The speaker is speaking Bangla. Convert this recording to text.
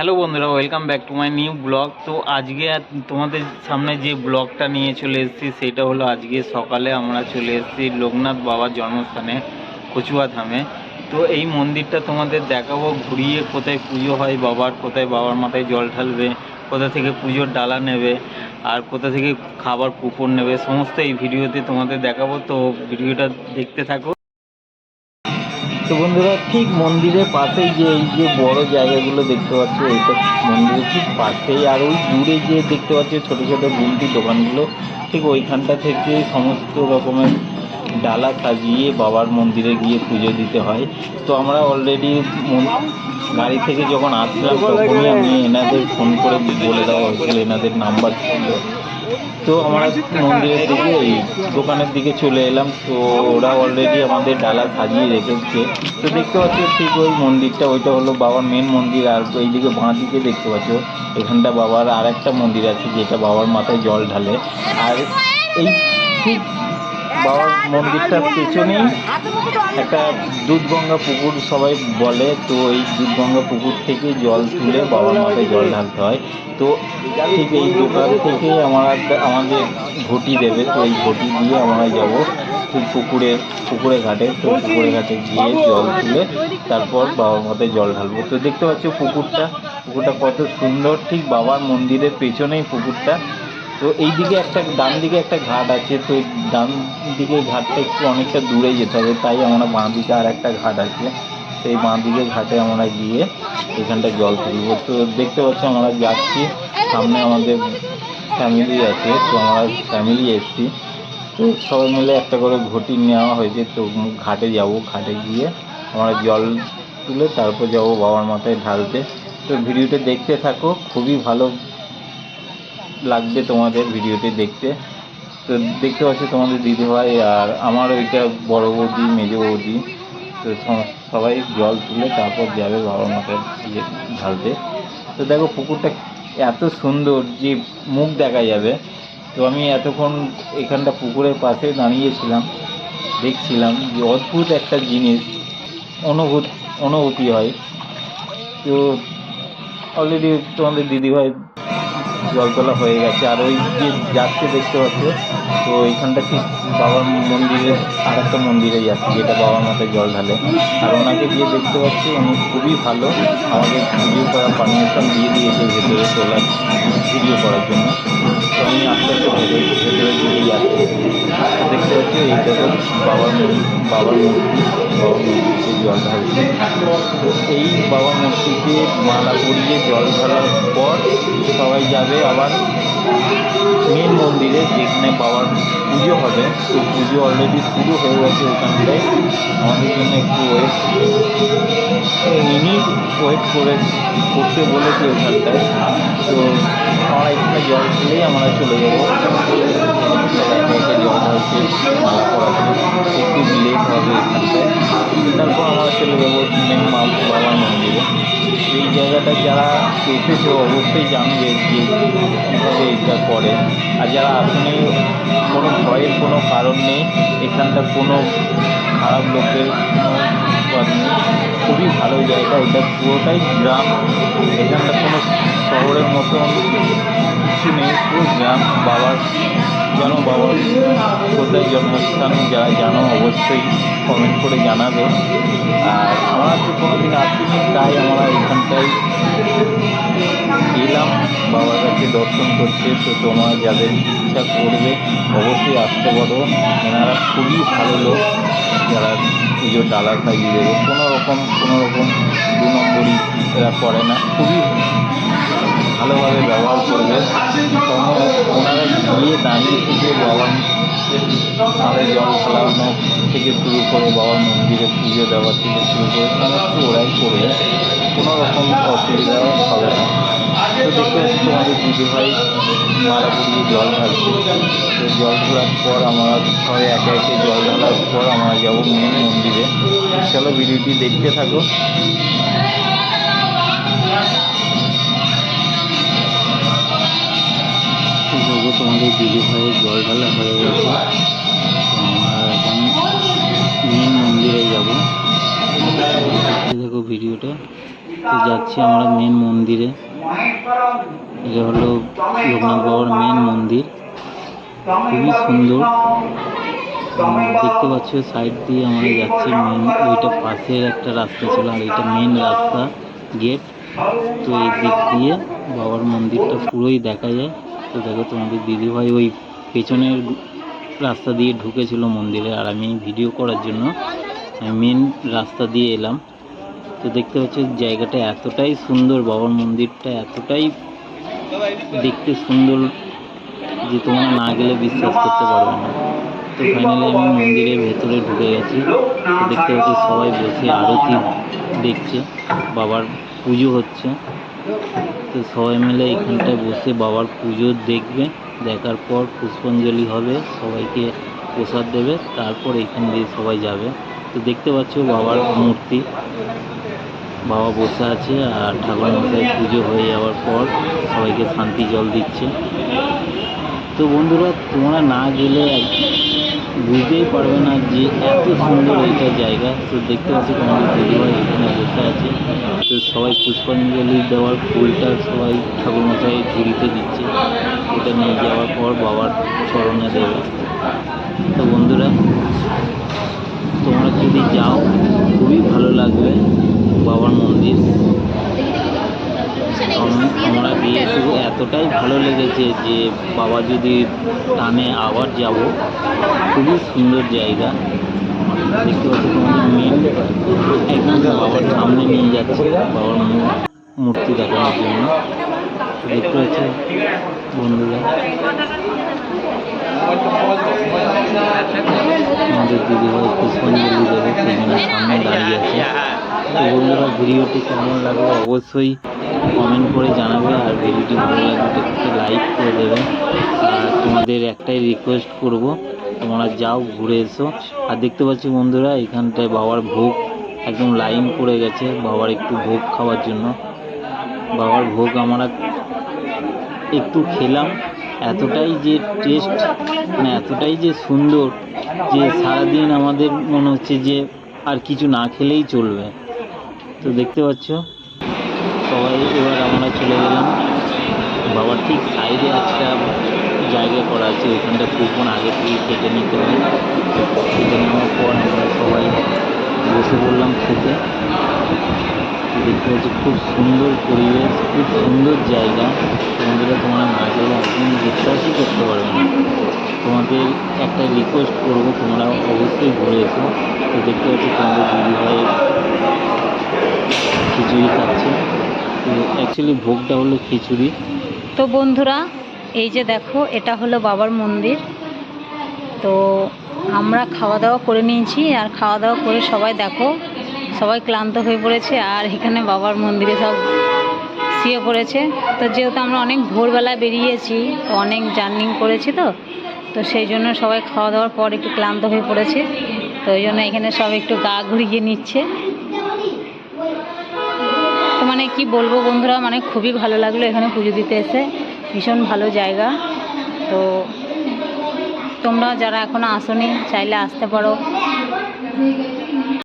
হ্যালো বন্ধুরা, welcome back to my new blog. তো আজকে তোমাদের সামনে যে ব্লগটা নিয়ে চলে এসেছি সেটা হলো আজকে সকালে আমরা চলে এসেছি লোকনাথ বাবার জন্মস্থানে কচুয়া ধামে। তো এই মন্দিরটা তোমাদের দেখাবো ঘুরিয়ে, কোথায় পুজো হয় বাবার, কোথায় বাবার মাথায় জল ঢালবে, কোথা থেকে পুজোর ডালা নেবে আর কোথা থেকে খাবার কুপন নেবে, সমস্ত এই ভিডিওতে তোমাদের দেখাবো। তো ভিডিওটা দেখতে থাকো। তো বন্ধুরা, ঠিক মন্দিরের পাশেই যে এই যে বড় জায়গাগুলো দেখতে পাচ্ছ, এইটা মন্দিরের ঠিক পাশেই। আর ওই দূরে যে দেখতে পাচ্ছ ছোটো ছোটো গুমটি দোকানগুলো, ঠিক ওইখানটা থেকে সমস্ত রকমের ডালা সাজিয়ে বাবার মন্দিরে গিয়ে পুজো দিতে হয়। তো আমরা অলরেডি গাড়ি থেকে যখন আসলাম তখনই আমি এনাদের ফোন করে বলে দেওয়া হয়েছিল, এনাদের নাম্বার ছিল। তো আমরা মন্দিরের দিকে এই দোকানের দিকে চলে এলাম। তো ওরা অলরেডি আমাদের ডালা সাজিয়ে রেখেছে। তো দেখতে পাচ্ছ ঠিক ওই মন্দিরটা, ওইটা হলো বাবার মেন মন্দির। আর এইদিকে বাঁ দিকে দেখতে পাচ্ছ এখানটা বাবার আর একটা মন্দির আছে, যেটা বাবার মাথায় জল ঢালে। আর এই ঠিক বাবার মন্দিরটার পেছনেই একটা দুধগঙ্গা পুকুর সবাই বলে। তো এই দুধগঙ্গা পুকুর থেকে জল তুলে বাবার মাথায় জল ঢালতে হয়। তো ঠিক এই দোকান থেকে আমাদের ঘটি দেবে। তো এই ঘটি দিয়ে আমরা যাব ঠিক পুকুরে ঘাটে। তো পুকুরে ঘাটে গিয়ে জল তুলে তারপর বাবার মাথায় জল ঢালবো। তো দেখতে পাচ্ছ পুকুরটা কত সুন্দর, ঠিক বাবার মন্দিরের পেছনেই পুকুরটা। তো এই দিকে ডান দিকে একটা ঘাট আছে। তো এই ডান দিকে ঘাটটা একটু অনেকটা দূরে যেতে হবে, তাই আমরা বাঁ দিকে আর একটা ঘাট আছে। সেই বাঁ দিকে ঘাটে আমরা গিয়ে এখানটা জল তুলব। তো দেখতে পাচ্ছি আমরা যাচ্ছি, সামনে আমাদের ফ্যামিলি আছে। তো আমরা ফ্যামিলি এসেছি। তো সবাই মিলে একটা করে ঘটি নেওয়া হয়েছে। তো ঘাটে যাব, ঘাটে গিয়ে আমরা জল তুলে তারপর যাব বাবার মাথায় ঢালতে। তো ভিডিওটা দেখতে থাকো, খুবই ভালো লাগবে তোমাদের ভিডিওটি দেখতে। তো দেখতে পাচ্ছি তোমাদের দিদিভাই আর আমার ওইটা বড় বৌদি, মেজ বৌদি। তো সবাই জল তুলে তারপর যাবে বাবার মাথায় ঢালতে। তো দেখো পুকুরটা এত সুন্দর যে মুখ দেখা যাবে। তো আমি এতক্ষণ এখানটা পুকুরের পাশে দাঁড়িয়েছিলাম, দেখছিলাম যে অদ্ভুত একটা জিনিস অনুভূতি হয়। তো অলরেডি তোমাদের দিদিভাই জল তোলা হয়ে গেছে। আর ওই যে যাচ্ছে দেখতে পাচ্ছ, তো এইখানটা ঠিক বাবার মন্দিরের আর একটা মন্দিরে যাচ্ছে, যেটা বাবার মাথায় জল ঢালে। আর ওনাকে গিয়ে দেখতে পাচ্ছি উনি খুবই ভালো, আমাকে ভিডিও করার পারমিশন দিয়ে দিয়েছে ভেতরে তোলার ভিডিও করার জন্য। তো আমি আস্তে আস্তে ভেতরে দিকে যাচ্ছি। দেখতে পাচ্ছি এই দেখো বাবার মূর্তিতে জল ঢালছে। তো এই বাবার মূর্তিতে মালা পরিয়ে জল ঢালার পর সবাই যাবে আবার মেন মন্দিরে, যেখানে বাবার পুজো হবে। তো পুজো অলরেডি শুরু হয়ে গেছে ওখানটায়। আমাদের জন্য একটু ওয়েট করতে বলেছি ওখানটায়। তো আমরা এখানে জল তুলেই আমরা চলে যাবো। একে একে জল ঢালছে, মালা পড়াচ্ছে, একটু লেট হবে এখানটায়। তারপর আমরা চলে যাবো মেন বাবার মন্দিরে। এই জায়গাটা যারা এসেছে অবশ্যই জানবে যে কীভাবে এটা করে। আর যারা আসলে কোনো ভয়ের কোনো কারণ নেই, এখানটা কোনো খারাপ লোকের কোনো নেই। খুবই ভালো জায়গা, এটা পুরোটাই গ্রাম। এখানটা কোনো শহরের মতন কিছু নেই, পুরো গ্রাম। বাবার কোথায় জন্মস্থান যারা জানো অবশ্যই কমেন্ট করে জানাবে। আর আমরা তো কোনোদিন আসিনি, তাই আমরা এখানটায় এলাম বাবার কাছে দর্শন করতে। তো তোমরা যাদের ইচ্ছা করবে অবশ্যই আসতে পারো। এনারা খুবই ভালো লোক, যারা পুজোর ডালা সাজিয়ে দেবে। কোনো রকম 2 নম্বরই এরা করে না, খুবই ভালোভাবে ব্যবহার করবে। ওনারা গিয়ে দাঁড়িয়ে থেকে বাবার মাথায় জল ঢালানো থেকে শুরু করে বাবার মন্দিরে পুজো দেওয়া থেকে শুরু করে সমস্ত ওরাই করবে, কোনো রকম অসুবিধা হবে না। তো দেখতে পাচ্ছি তোমাদের দিদিভাই মালা পরিয়ে জল ঢালছে। তো জল ঢালার পর আমরা সবাই একে একে জল ঢালার পর আমরা যাবো মেন মন্দিরে। চলো ভিডিওটি দেখতে থাকো। তোমাদের দিদিভাইয়ের জল ঢালা হয়ে গেছে। তো আমরা এখন মেন মন্দিরে যাব। দেখো ভিডিওটা। তো যাচ্ছি আমরা মেন মন্দিরে। এটা হলো লোকনাথ বাবার মেন মন্দির, খুবই সুন্দর। দেখতে পাচ্ছ সাইড দিয়ে আমরা যাচ্ছি, মেন ওইটা পাশের একটা রাস্তা ছিল আর এটা মেন রাস্তা গেট। তো এই দিক দিয়ে বাবার মন্দিরটা পুরোই দেখা যায়। তো দেখো তোমাদের দিদিভাই ওই পেছনের রাস্তা দিয়ে ঢুকেছিল মন্দিরে, আর আমি ভিডিও করার জন্য মেন রাস্তা দিয়ে এলাম। তো দেখতে পাচ্ছ জায়গাটা এতটাই সুন্দর, বাবার মন্দিরটা এতটাই দেখতে সুন্দর যে তোমরা না গেলে বিশ্বাস করতে পারবে না। তো ফাইনালি আমি মন্দিরের ভেতরে ঢুকে গেছি। তো দেখতে পাচ্ছি সবাই বসে আরতি দেখছে, বাবার পুজো হচ্ছে। তো সবাই মিলে এখানটায় বসে বাবার পুজো দেখবে, দেখার পর পুষ্পাঞ্জলি হবে, সবাইকে প্রসাদ দেবে, তারপর এখান দিয়ে সবাই যাবে। তো দেখতে পাচ্ছ বাবার মূর্তি, বাবা বসে আছে আর ঠাকুর মশাই পুজো হয়ে যাওয়ার পর সবাইকে শান্তি জল দিচ্ছে। তো বন্ধুরা তোমরা না গেলে বুঝতেই পারবে না যে এত সুন্দর এইটা জায়গা। তো দেখতে পাচ্ছি তোমাদের দিদিভাই এখানে বসে আছে। তো সবাই পুষ্পাঞ্জলি দেওয়ার ফুলটা সবাই ঠাকুর মশাই ঝুড়িতে দিচ্ছে, এটা নিয়ে যাওয়ার পর বাবার চরণে দেবে। তো বন্ধুরা তোমরা যদি যাও খুবই ভালো লাগবে বাবার মন্দির। আমরা গিয়ে শুধু এতটাই ভালো লেগেছে যে বাবা যদি টানে আবার যাব। খুবই সুন্দর জায়গা। দেখতে পাচ্ছি তোমাদের মেন একদম বাবার সামনে নিয়ে যাচ্ছে বাবার মূর্তি দেখানোর জন্য। দেখতে পাচ্ছি বন্ধুরা আমাদের দিদিভাই পুষ্পাঞ্জলি দেবে, সেখানে সামনে দাঁড়িয়ে আছে। তো বন্ধুরা ভিডিওটি কেমন লাগবে অবশ্যই কমেন্ট করে জানাবে, আর ভিডিওটি ভালো লাগবে একটু লাইক করে দেবে। আর তোমাদের একটাই রিকোয়েস্ট করব, তোমরা যাও ঘুরে এসো। আর দেখতে পাচ্ছি বন্ধুরা এখানটায় বাবার ভোগ একদম লাইন পড়ে গেছে বাবার একটু ভোগ খাওয়ার জন্য। বাবার ভোগ আমরা একটু খেলাম, এতটাই যে টেস্ট, মানে এতটাই যে সুন্দর যে সারাদিন আমাদের মনে হচ্ছে যে আর কিছু না খেলেই চলবে। তো দেখতে পাচ্ছ সবাই এবার আমরা চলে গেলাম বাবার ঠিক সাইডে একটা জায়গা করা আছে, ওইখানটা কুপন আগে থেকে কেটে নিতে হয়। কেটে নেওয়ার পর আমরা সবাই বসে পড়লাম খেতে। দেখতে পাচ্ছি খুব সুন্দর পরিবেশ, খুব সুন্দর জায়গা। বন্ধুরা তোমরা না গেলে একদিন বিশ্বাসই করতে পারবে না। তোমাদের একটা রিকোয়েস্ট করবো, তোমরা অবশ্যই ঘুরে এসো। তো দেখতে পাচ্ছি তোমাদের দিদিভাই খিচুড়ি খাচ্ছে। তো অ্যাকচুয়ালি ভোগটা হলো খিচুড়ি। তো বন্ধুরা এই যে দেখো এটা হলো বাবার মন্দির। তো আমরা খাওয়া দাওয়া করে নিয়েছি, আর খাওয়া দাওয়া করে সবাই দেখো সবাই ক্লান্ত হয়ে পড়েছে, আর এখানে বাবার মন্দিরে সব শুয়ে পড়েছে। তো যেহেতু আমরা অনেক ভোরবেলায় বেরিয়েছি, তো অনেক জার্নি করেছি, তো সেই জন্য সবাই খাওয়া দাওয়ার পর একটু ক্লান্ত হয়ে পড়েছে। তো ওই জন্য এখানে সব একটু গা ঘুরিয়ে নিচ্ছে। তো মানে কি বলবো বন্ধুরা, মানে খুবই ভালো লাগলো এখানে পুজো দিতে এসে, ভীষণ ভালো জায়গা। তো তোমরা যারা এখনও আসোনি চাইলে আসতে পারো।